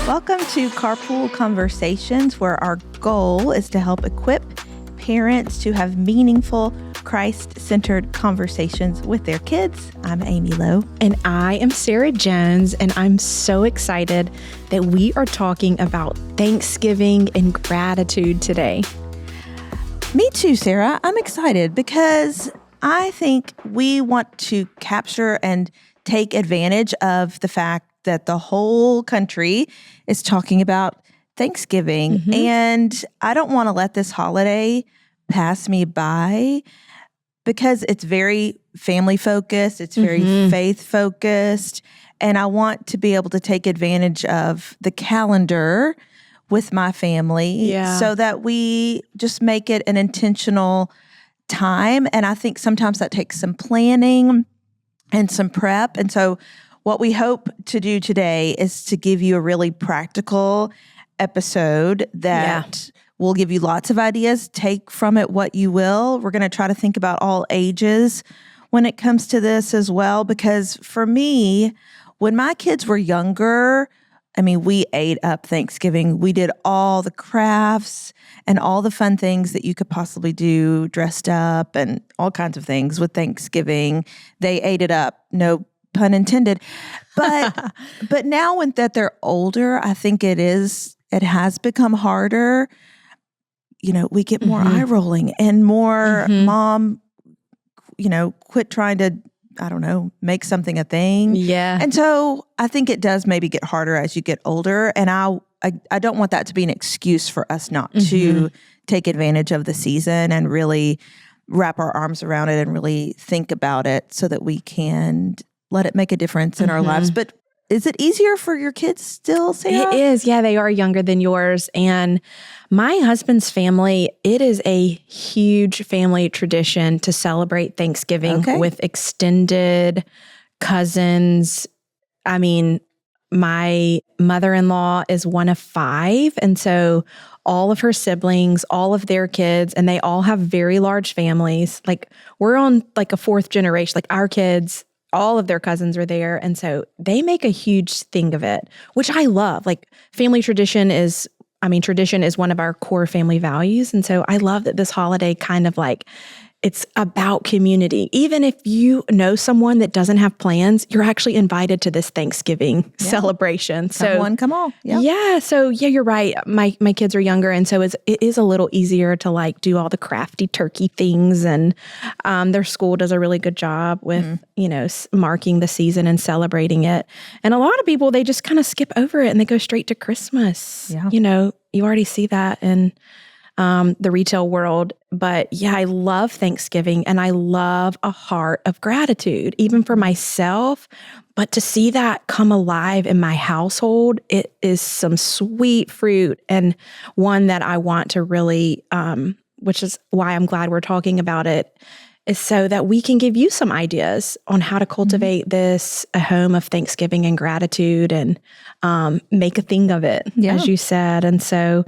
Welcome to Carpool Conversations, where our goal is to help equip parents to have meaningful, Christ-centered conversations with their kids. I'm Amy Lowe. And I am Sara Jones, and I'm so excited that we are talking about Thanksgiving and gratitude today. Me too, Sara. I'm excited because I think we want to capture and take advantage of the fact that the whole country is talking about Thanksgiving. Mm-hmm. And I don't want to let this holiday pass me by because it's very family focused. It's very faith focused. And I want to be able to take advantage of the calendar with my family so that we just make it an intentional time. And I think sometimes that takes some planning and some prep. And so what we hope to do today is to give you a really practical episode that will give you lots of ideas. Take from it what you will. We're going to try to think about all ages when it comes to this as well, because for me, when my kids were younger, I mean, we ate up Thanksgiving. We did all the crafts and all the fun things that you could possibly do, dressed up and all kinds of things with Thanksgiving. They ate it up. No pun intended. But now that they're older, I think it has become harder. You know, we get more eye rolling and more mom, quit trying to, I don't know, make something a thing. Yeah. And so I think it does maybe get harder as you get older. And I don't want that to be an excuse for us not to take advantage of the season and really wrap our arms around it and really think about it so that we can let it make a difference in our lives. But is it easier for your kids still, Sara? It is. Yeah, they are younger than yours. And my husband's family, it is a huge family tradition to celebrate Thanksgiving with extended cousins. I mean, my mother-in-law is one of 5. And so all of her siblings, all of their kids, and they all have very large families. Like we're on like a 4th generation, like our kids, all of their cousins are there. And so they make a huge thing of it, which I love. Like family tradition is one of our core family values. And so I love that this holiday kind of like, it's about community. Even if you know someone that doesn't have plans, you're actually invited to this Thanksgiving celebration. So come all. Yep. Yeah. So yeah, you're right. My kids are younger. And so it is a little easier to like do all the crafty turkey things. And their school does a really good job with, marking the season and celebrating it. And a lot of people, they just kind of skip over it and they go straight to Christmas. Yeah. You already see that in the retail world. But yeah, I love Thanksgiving and I love a heart of gratitude, even for myself. But to see that come alive in my household, it is some sweet fruit and one that I want to really, which is why I'm glad we're talking about it, is so that we can give you some ideas on how to cultivate a home of Thanksgiving and gratitude and make a thing of it, as you said. And so,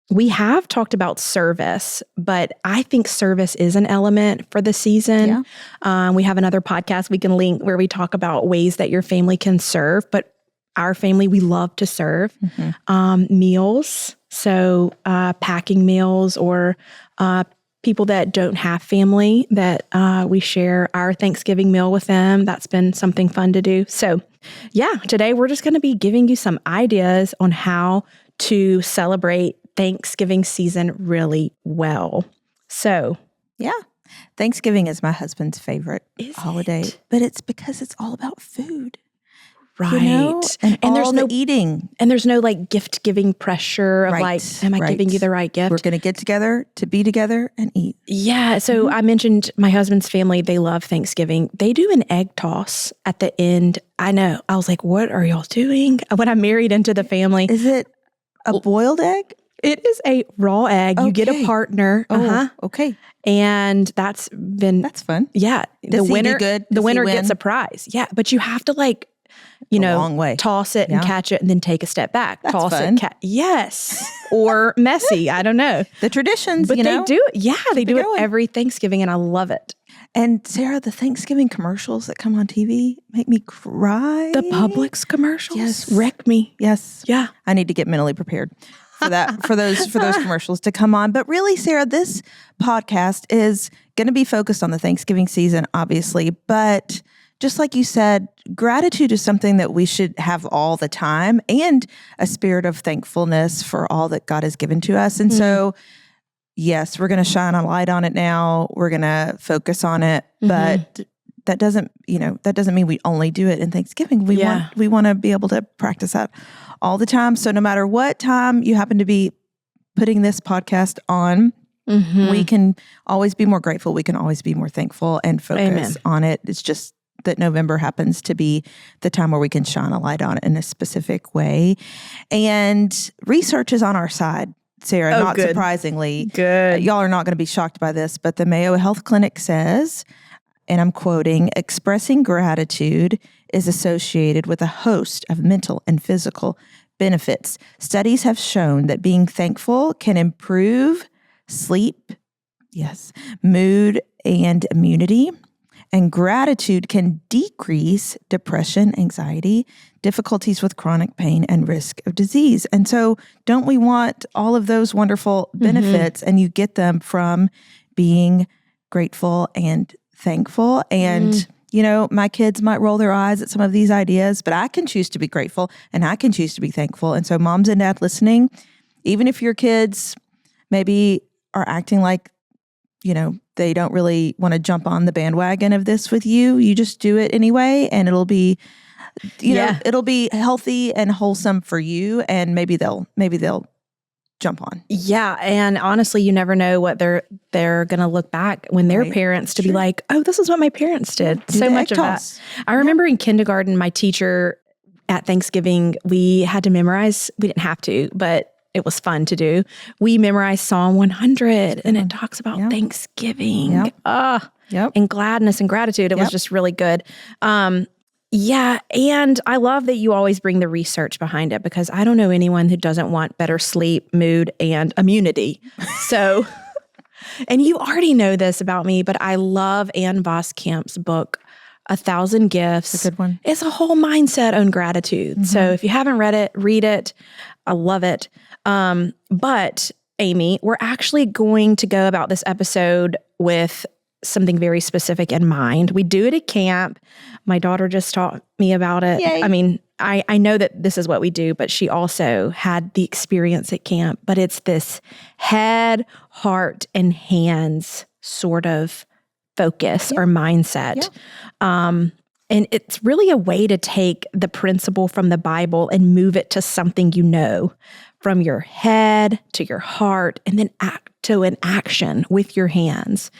we have talked about service, but I think service is an element for the season. Yeah. We have another podcast we can link where we talk about ways that your family can serve, but our family, we love to serve. Meals, so packing meals or people that don't have family that we share our Thanksgiving meal with them. That's been something fun to do. So yeah, today we're just going to be giving you some ideas on how to celebrate Thanksgiving season really well. So, yeah. Thanksgiving is my husband's favorite holiday, but it's because it's all about food. Right. And there's no eating. And there's no like gift giving pressure of like, am I giving you the right gift? We're going to get together to be together and eat. Yeah. So I mentioned my husband's family, they love Thanksgiving. They do an egg toss at the end. I know. I was like, what are y'all doing? When I married into the family. Is it a boiled egg? It is a raw egg. Okay. You get a partner. Okay. And that's fun. Yeah. The winner gets a prize. Yeah. But you have to like, long way. Toss it and catch it and then take a step back. That's toss fun. It. Yes. Or messy. I don't know. The traditions, but they do it. Yeah. They do it every Thanksgiving and I love it. And Sara, the Thanksgiving commercials that come on TV make me cry. The Publix commercials Yes. wreck me. Yes. Yeah. I need to get mentally prepared for that, for those commercials to come on. But really, Sara, this podcast is going to be focused on the Thanksgiving season, obviously. But just like you said, gratitude is something that we should have all the time, and a spirit of thankfulness for all that God has given to us. And so, yes, we're going to shine a light on it now. We're going to focus on it, but that doesn't mean we only do it in Thanksgiving. We want to be able to practice that all the time. So no matter what time you happen to be putting this podcast on, we can always be more grateful. We can always be more thankful and focus on it. It's just that November happens to be the time where we can shine a light on it in a specific way. And research is on our side, Sara, not surprisingly. Good. Y'all are not going to be shocked by this, but the Mayo Health Clinic says, and I'm quoting, expressing gratitude is associated with a host of mental and physical benefits. Studies have shown that being thankful can improve sleep, mood, and immunity. And gratitude can decrease depression, anxiety, difficulties with chronic pain, and risk of disease. And so don't we want all of those wonderful benefits? And you get them from being grateful and thankful. And, my kids might roll their eyes at some of these ideas, but I can choose to be grateful and I can choose to be thankful. And so moms and dads listening, even if your kids maybe are acting like, they don't really want to jump on the bandwagon of this with you, you just do it anyway. And it'll be, it'll be healthy and wholesome for you. And maybe they'll jump on. Yeah. And honestly, you never know what they're going to look back when they're parents to be like, oh, this is what my parents did. So much of that. I remember in kindergarten, my teacher at Thanksgiving, we had to memorize, we didn't have to, but it was fun to do. We memorized Psalm 100 and it talks about Thanksgiving and gladness and gratitude. It was just really good. And I love that you always bring the research behind it, because I don't know anyone who doesn't want better sleep, mood, and immunity. So, and you already know this about me, but I love Ann Voskamp's book, 1,000 Gifts. It's a good one. It's a whole mindset on gratitude. So if you haven't read it, read it. I love it. But Amy, we're actually going to go about this episode with something very specific in mind. We do it at camp. My daughter just taught me about it. Yay. I mean, I know that this is what we do, but she also had the experience at camp. But it's this head, heart, and hands sort of focus or mindset. And it's really a way to take the principle from the Bible and move it to something from your head to your heart, and then to an action with your hands.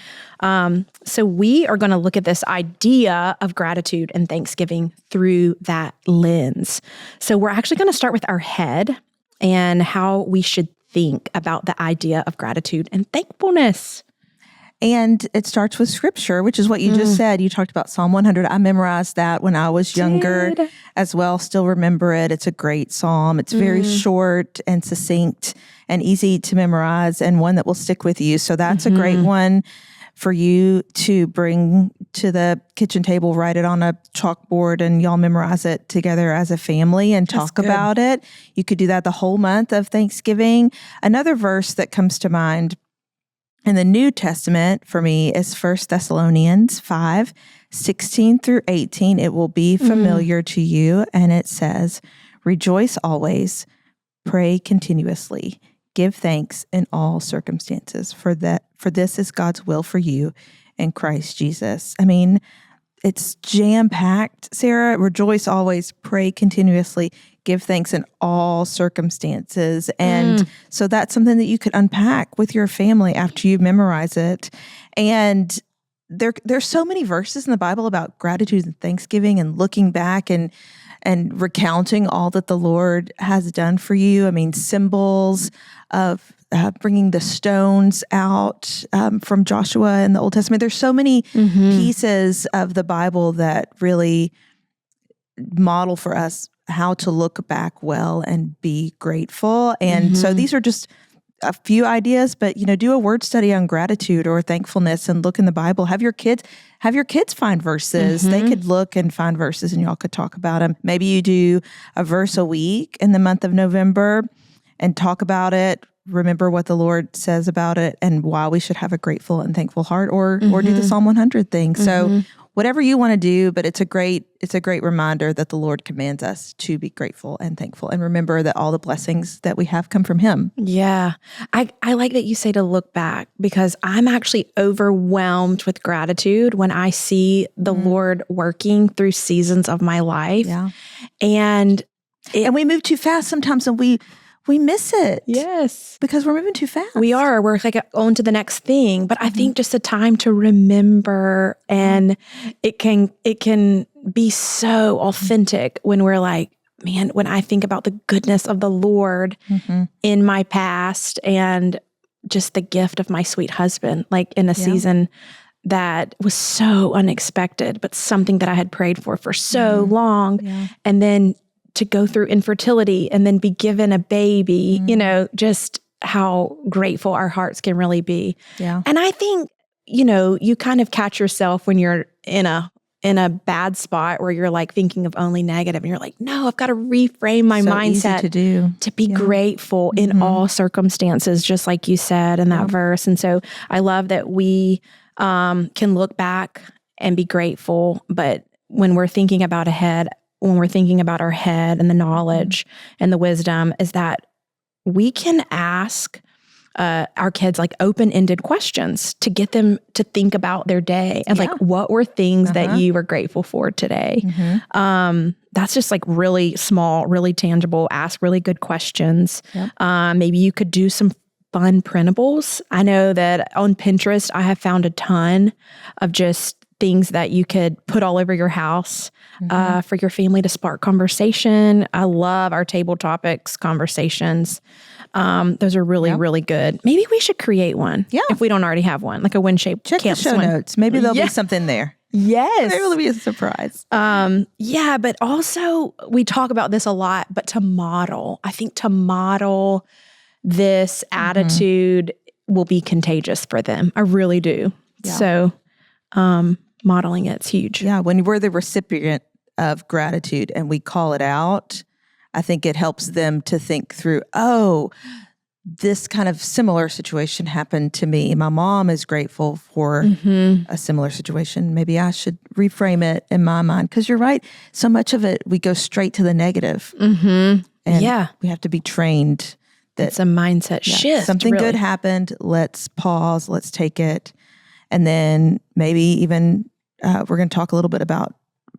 So we are going to look at this idea of gratitude and Thanksgiving through that lens. So we're actually going to start with our head and how we should think about the idea of gratitude and thankfulness. And it starts with scripture, which is what you just said. You talked about Psalm 100. I memorized that when I was younger as well. Still remember it. It's a great psalm. It's very short and succinct and easy to memorize, and one that will stick with you. So that's a great one for you to bring to the kitchen table, write it on a chalkboard, and y'all memorize it together as a family and talk about it. You could do that the whole month of Thanksgiving. Another verse that comes to mind in the New Testament for me is 1 Thessalonians 5, 16 through 18. It will be familiar to you. And it says, rejoice always, pray continuously, give thanks in all circumstances, for this is God's will for you in Christ Jesus. I mean, it's jam-packed, Sara. Rejoice always, pray continuously, give thanks in all circumstances. And so that's something that you could unpack with your family after you memorize it. And there's so many verses in the Bible about gratitude and Thanksgiving and looking back and recounting all that the Lord has done for you. I mean, symbols of bringing the stones out from Joshua in the Old Testament. There's so many pieces of the Bible that really model for us how to look back well and be grateful. And so these are just a few ideas, but do a word study on gratitude or thankfulness and look in the Bible. Have your kids find verses. They could look and find verses and y'all could talk about them. Maybe you do a verse a week in the month of November and talk about it. Remember what the Lord says about it and why we should have a grateful and thankful heart, or do the Psalm 100 thing. So whatever you want to do, but it's a great reminder that the Lord commands us to be grateful and thankful and remember that all the blessings that we have come from Him. Yeah. I like that you say to look back, because I'm actually overwhelmed with gratitude when I see the Lord working through seasons of my life. Yeah. And we move too fast sometimes, and we miss it. Yes. Because we're moving too fast. We are. We're like on to the next thing. But I think just a time to remember, and it can be so authentic when we're like, man, when I think about the goodness of the Lord in my past and just the gift of my sweet husband, like in a season that was so unexpected, but something that I had prayed for so long. Yeah. And then to go through infertility and then be given a baby, just how grateful our hearts can really be. Yeah. And I think, you kind of catch yourself when you're in a bad spot where you're like thinking of only negative, and you're like, no, I've got to reframe my mindset to be grateful in all circumstances, just like you said in that verse. And so I love that we can look back and be grateful, but when we're thinking about our head and the knowledge and the wisdom, is that we can ask our kids like open-ended questions to get them to think about their day and like, what were things that you were grateful for today? That's just like really small, really tangible, ask really good questions. Maybe you could do some fun printables. I know that on Pinterest, I have found a ton of just things that you could put all over your house for your family to spark conversation. I love our table topics conversations. Those are really, really good. Maybe we should create one if we don't already have one, like a WinShape Camps. Check the show notes. Maybe there'll be something there. Yes. Maybe it'll be a surprise. But also we talk about this a lot, but to model this attitude will be contagious for them. I really do. Yeah. So, modeling it's huge. Yeah. When we're the recipient of gratitude and we call it out, I think it helps them to think through, this kind of similar situation happened to me. My mom is grateful for a similar situation. Maybe I should reframe it in my mind. Because you're right. So much of it, we go straight to the negative. And we have to be trained that it's a mindset shift. Something good happened. Let's pause. Let's take it. And then maybe even we're going to talk a little bit about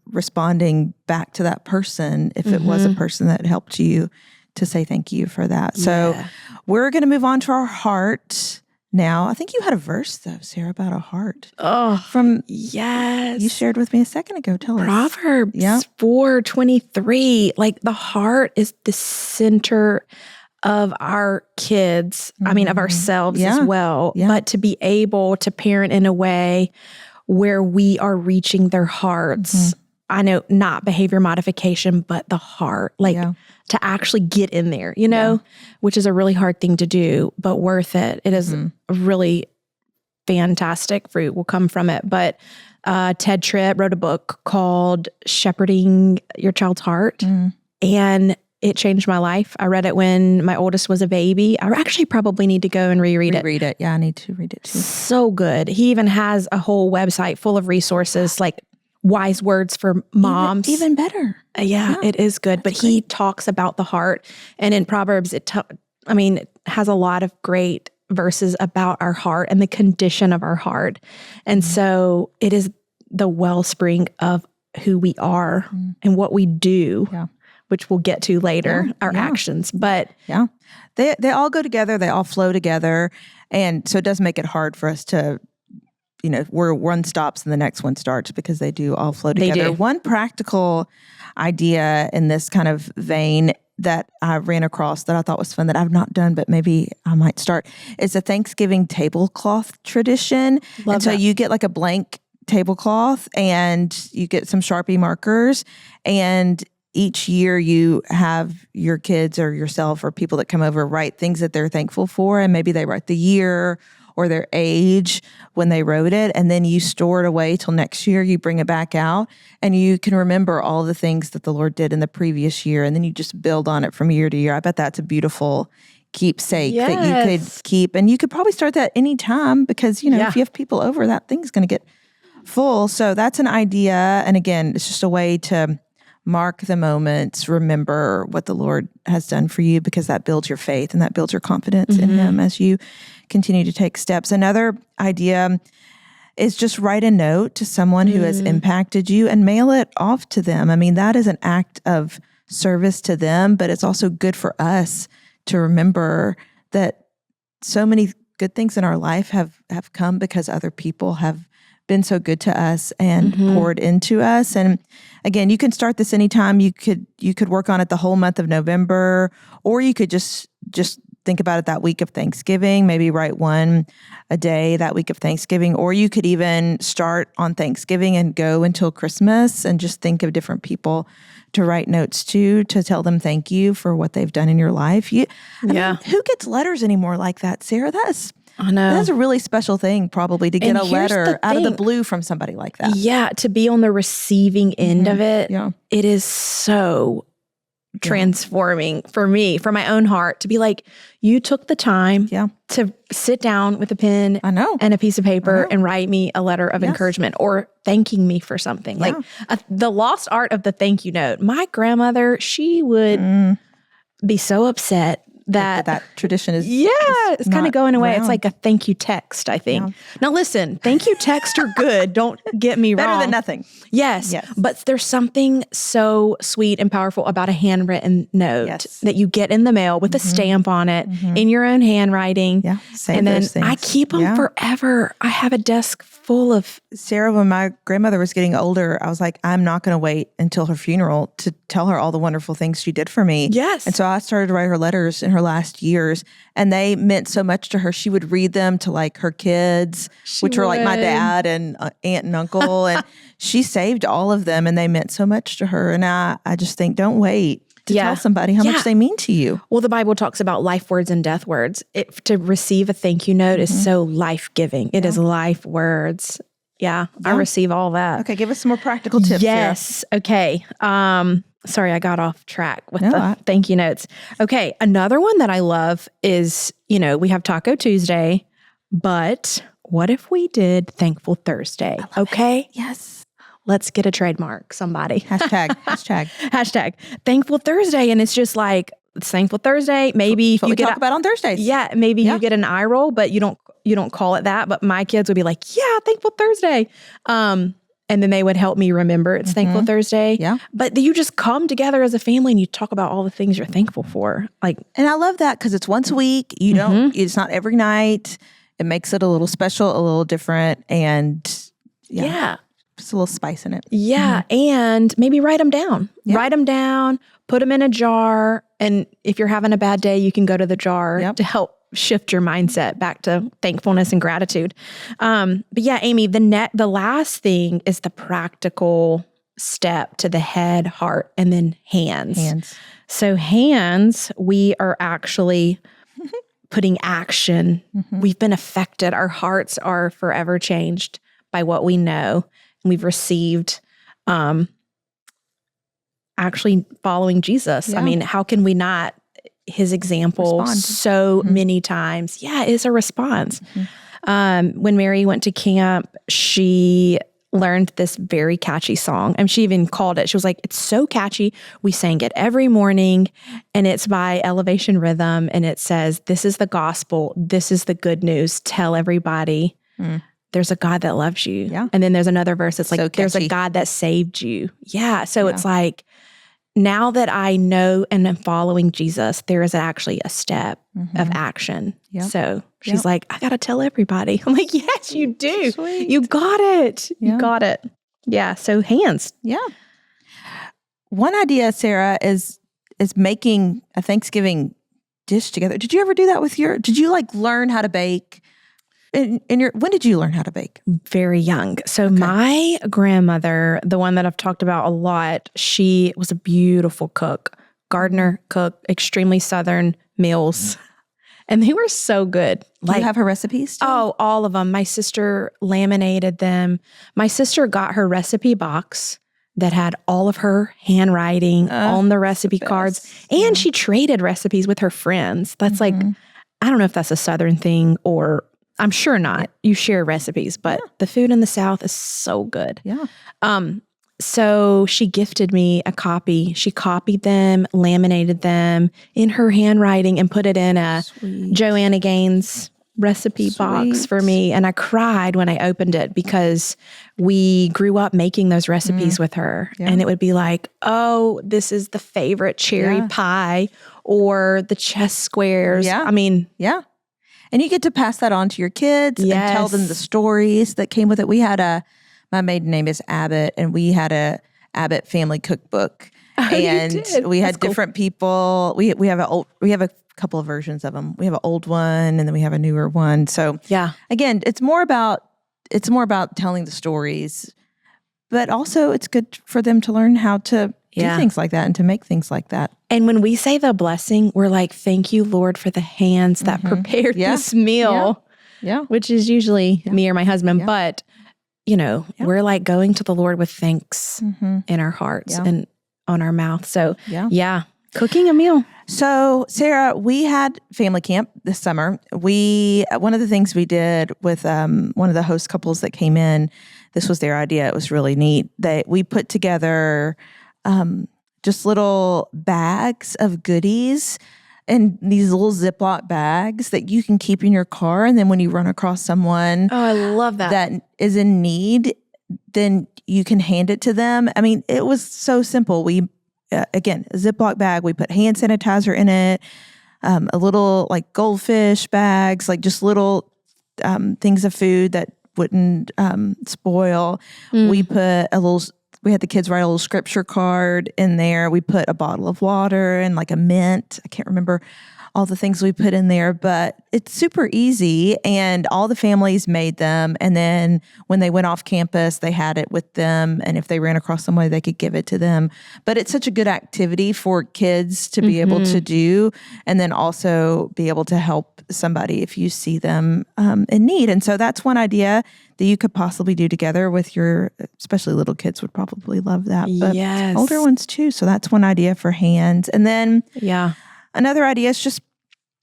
responding back to that person if it was a person that helped you, to say thank you for that. So we're going to move on to our heart now. I think you had a verse though, Sara, about a heart. You shared with me a second ago. Tell us. Proverbs 4:23. Like the heart is the center of our kids, of ourselves as well, but to be able to parent in a way where we are reaching their hearts. I know not behavior modification, but the heart, to actually get in there, which is a really hard thing to do, but worth it. It is a really fantastic fruit will come from it. But Ted Tripp wrote a book called Shepherding Your Child's Heart. And it changed my life. I read it when my oldest was a baby. I actually probably need to go and reread it. Read it. Yeah, I need to read it too. So good. He even has a whole website full of resources like wise words for moms. Even better. It is good. But he talks about the heart. And in Proverbs, it has a lot of great verses about our heart and the condition of our heart. And so it is the wellspring of who we are and what we do. Which we'll get to later, our actions. But they all go together. They all flow together. And so it does make it hard for us to, where one stops and the next one starts, because they do all flow together. They do. One practical idea in this kind of vein that I ran across that I thought was fun that I've not done, but maybe I might start, is a Thanksgiving tablecloth tradition. So you get like a blank tablecloth and you get some Sharpie markers, and each year you have your kids or yourself or people that come over write things that they're thankful for, and maybe they write the year or their age when they wrote it, and then you store it away till next year. You bring it back out, and you can remember all the things that the Lord did in the previous year, and then you just build on it from year to year. I bet that's a beautiful keepsake that you could keep, and you could probably start that anytime because, if you have people over, that thing's going to get full. So that's an idea, and again, it's just a way to mark the moments, remember what the Lord has done for you, because that builds your faith and that builds your confidence in Him as you continue to take steps. Another idea is just write a note to someone who has impacted you and mail it off to them. I mean, that is an act of service to them, but it's also good for us to remember that so many good things in our life have come because other people have been so good to us and poured into us. And again, you can start this anytime. You could work on it the whole month of November, or you could just think about it that week of Thanksgiving, maybe write one a day that week of Thanksgiving, or you could even start on Thanksgiving and go until Christmas and just think of different people to write notes to tell them thank you for what they've done in your life. I mean, who gets letters anymore like that, Sarah? I know. That's a really special thing probably to get a letter out of the blue from somebody like that. Yeah, to be on the receiving end of it, it is so transforming for me, for my own heart, to be like, you took the time to sit down with a pen and a piece of paper and write me a letter of encouragement or thanking me for something. Like the lost art of the thank you note. My grandmother, she would be so upset that tradition is it's kind of going away. Around. It's like a thank you text, I think. Yeah. Now listen, thank you texts are good. Don't get me wrong. Better than nothing. Yes. But there's something so sweet and powerful about a handwritten note that you get in the mail with a stamp on it in your own handwriting. Yeah. And then I keep them forever. I have a desk full of... Sarah, when my grandmother was getting older, I was like, I'm not going to wait until her funeral to tell her all the wonderful things she did for me. Yes. And so I started to write her letters in her last years, and they meant so much to her. She would read them to like her kids, which were like my dad and aunt and uncle, and she saved all of them, and they meant so much to her. And I just think, don't wait to tell somebody how much they mean to you. Well, the Bible talks about life words and death words. To receive a thank you note is so life-giving. It is life words. Yeah, I receive all that. Okay, give us some more practical tips. Yes. Sarah. Okay. Sorry, I got off track with the thank you notes. Okay, another one that I love is, we have Taco Tuesday, but what if we did Thankful Thursday? Okay? Yes. Let's get a trademark, somebody. Hashtag Thankful Thursday. And it's just like, it's Thankful Thursday. Maybe if you talk about on Thursdays. Yeah. Maybe you get an eye roll, but you don't call it that. But my kids would be like, yeah, Thankful Thursday. And then they would help me remember it's Thankful Thursday. Yeah. But you just come together as a family and you talk about all the things you're thankful for. And I love that because it's once a week. It's not every night. It makes it a little special, a little different. And just a little spice in it. Yeah. And maybe write them down. Yeah. Write them down, put them in a jar. And if you're having a bad day, you can go to the jar to help shift your mindset back to thankfulness and gratitude. But yeah, Amy, the last thing is the practical step to the head, heart, and then hands. So hands, we are actually putting action. We've been affected. Our hearts are forever changed by what we know. We've received actually following Jesus. Yeah. I mean, how can we not? His example so many times. Yeah, is a response. When Mary went to camp, she learned this very catchy song. And she even called it. She was like, it's so catchy. We sang it every morning. And it's by Elevation Rhythm. And it says, this is the gospel. This is the good news. Tell everybody. There's a God that loves you. Yeah. And then there's another verse that's like, so there's a God that saved you. Yeah. So it's like, now that I know and am following Jesus, there is actually a step of action. Yep. So she's like, I got to tell everybody. I'm like, yes, you do. Sweet. You got it. You got it. Yeah. So hands. Yeah. One idea, Sarah, is making a Thanksgiving dish together. Did you ever do that did you learn how to bake when did you learn how to bake? Very young. So my grandmother, the one that I've talked about a lot, she was a beautiful cook, gardener cook, extremely Southern meals. And they were so good. Do you have her recipes too? Oh, all of them. My sister laminated them. My sister got her recipe box that had all of her handwriting on the recipe cards. And she traded recipes with her friends. That's like, I don't know if that's a Southern thing or I'm sure not. You share recipes, but the food in the South is so good. Yeah. So she gifted me a copy. She copied them, laminated them in her handwriting and put it in a Joanna Gaines recipe box for me. And I cried when I opened it because we grew up making those recipes with her. Yeah. And it would be like, oh, this is the favorite cherry pie or the chess squares. Yeah. I mean, and you get to pass that on to your kids and tell them the stories that came with it. We had my maiden name is Abbott, and we had a Abbott family cookbook. And we had different people. We have a couple of versions of them. We have an old one and then we have a newer one. So again, it's more about telling the stories, but also it's good for them to learn how to do things like that and to make things like that. And when we say the blessing, we're like, thank you, Lord, for the hands that prepared this meal, which is usually me or my husband. But, we're like going to the Lord with thanks in our hearts and on our mouth. So, cooking a meal. So, Sara, we had family camp this summer. One of the things we did with one of the host couples that came in, this was their idea. It was really neat. We put together just little bags of goodies and these little Ziploc bags that you can keep in your car. And then when you run across someone I love that is in need, then you can hand it to them. I mean, it was so simple. We, again, a Ziploc bag, we put hand sanitizer in it, a little like goldfish bags, like just little things of food that wouldn't spoil. We had the kids write a little scripture card in there. We put a bottle of water and like a mint. I can't remember all the things we put in there, but it's super easy and all the families made them. And then when they went off campus, they had it with them. And if they ran across somebody, they could give it to them. But it's such a good activity for kids to be able to do and then also be able to help somebody if you see them in need. And so that's one idea that you could possibly do together with especially little kids would probably love that. But older ones too. So that's one idea for hands. And then another idea is just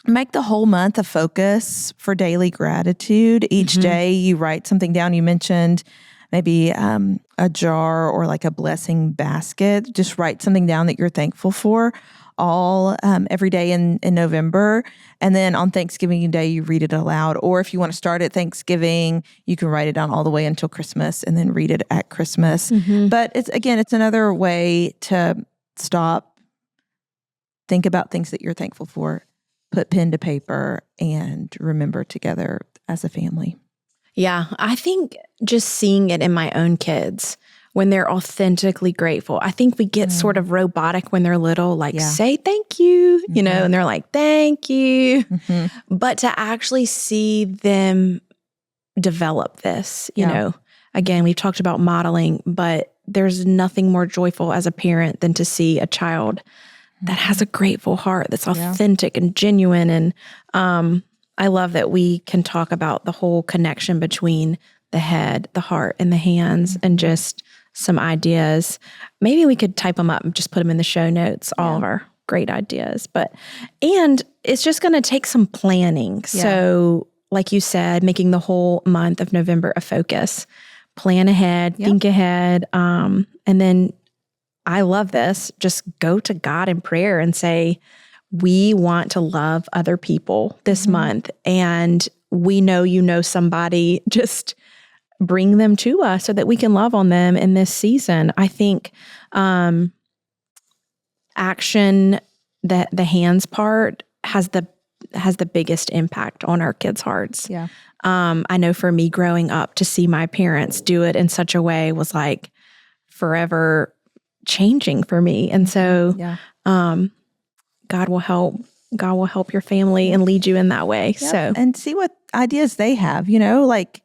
make the whole month a focus for daily gratitude. Each day you write something down. You mentioned maybe a jar or like a blessing basket. Just write something down that you're thankful for every day in November. And then on Thanksgiving Day, you read it aloud. Or if you want to start at Thanksgiving, you can write it down all the way until Christmas and then read it at Christmas. But it's another way to stop, think about things that you're thankful for, put pen to paper, and remember together as a family. Yeah, I think just seeing it in my own kids, when they're authentically grateful. I think we get sort of robotic when they're little, like say thank you, and they're like, thank you. But to actually see them develop this, you know, again, we've talked about modeling, but there's nothing more joyful as a parent than to see a child that has a grateful heart, that's authentic and genuine. And I love that we can talk about the whole connection between the head, the heart, and the hands, and just some ideas. Maybe we could type them up and just put them in the show notes, all of our great ideas. And it's just going to take some planning. Yeah. So like you said, making the whole month of November a focus, plan ahead, think ahead. And then I love this, just go to God in prayer and say, we want to love other people this month. And we know you know somebody, just bring them to us so that we can love on them in this season. I think action, that the hands part has the biggest impact on our kids' hearts. Yeah. I know for me growing up, to see my parents do it in such a way was like forever changing for me. And so God will help your family and lead you in that way. Yep. So, and see what ideas they have, like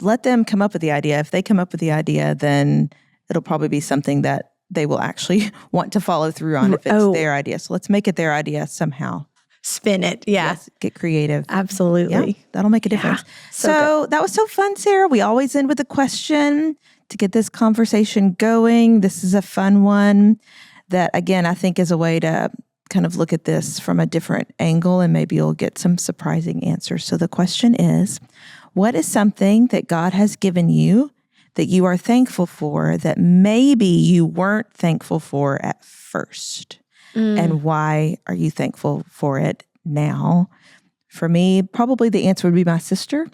let them come up with the idea. If they come up with the idea, then it'll probably be something that they will actually want to follow through on if it's their idea. So let's make it their idea somehow. Spin it. Yeah. Yes, get creative. Absolutely. Yeah, that'll make a difference. Yeah. So that was so fun, Sarah. We always end with a question to get this conversation going. This is a fun one that, again, I think is a way to kind of look at this from a different angle, and maybe you'll get some surprising answers. So the question is, what is something that God has given you that you are thankful for that maybe you weren't thankful for at first? And why are you thankful for it now? For me, probably the answer would be my sister.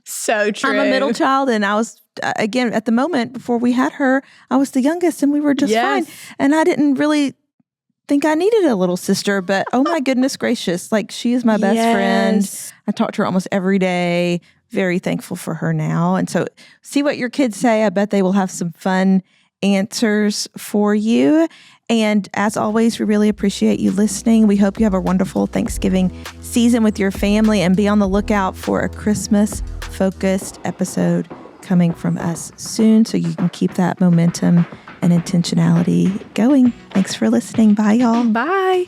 So true. I'm a middle child, and I was, again, at the moment before we had her, I was the youngest, and we were just fine. And I didn't really think I needed a little sister, but oh my goodness gracious, like she is my best friend. I talk to her almost every day. Very thankful for her now. And so see what your kids say. I bet they will have some fun answers for you. And as always, we really appreciate you listening. We hope you have a wonderful Thanksgiving season with your family, and be on the lookout for a Christmas-focused episode coming from us soon so you can keep that momentum and intentionality going. Thanks for listening. Bye, y'all. Bye.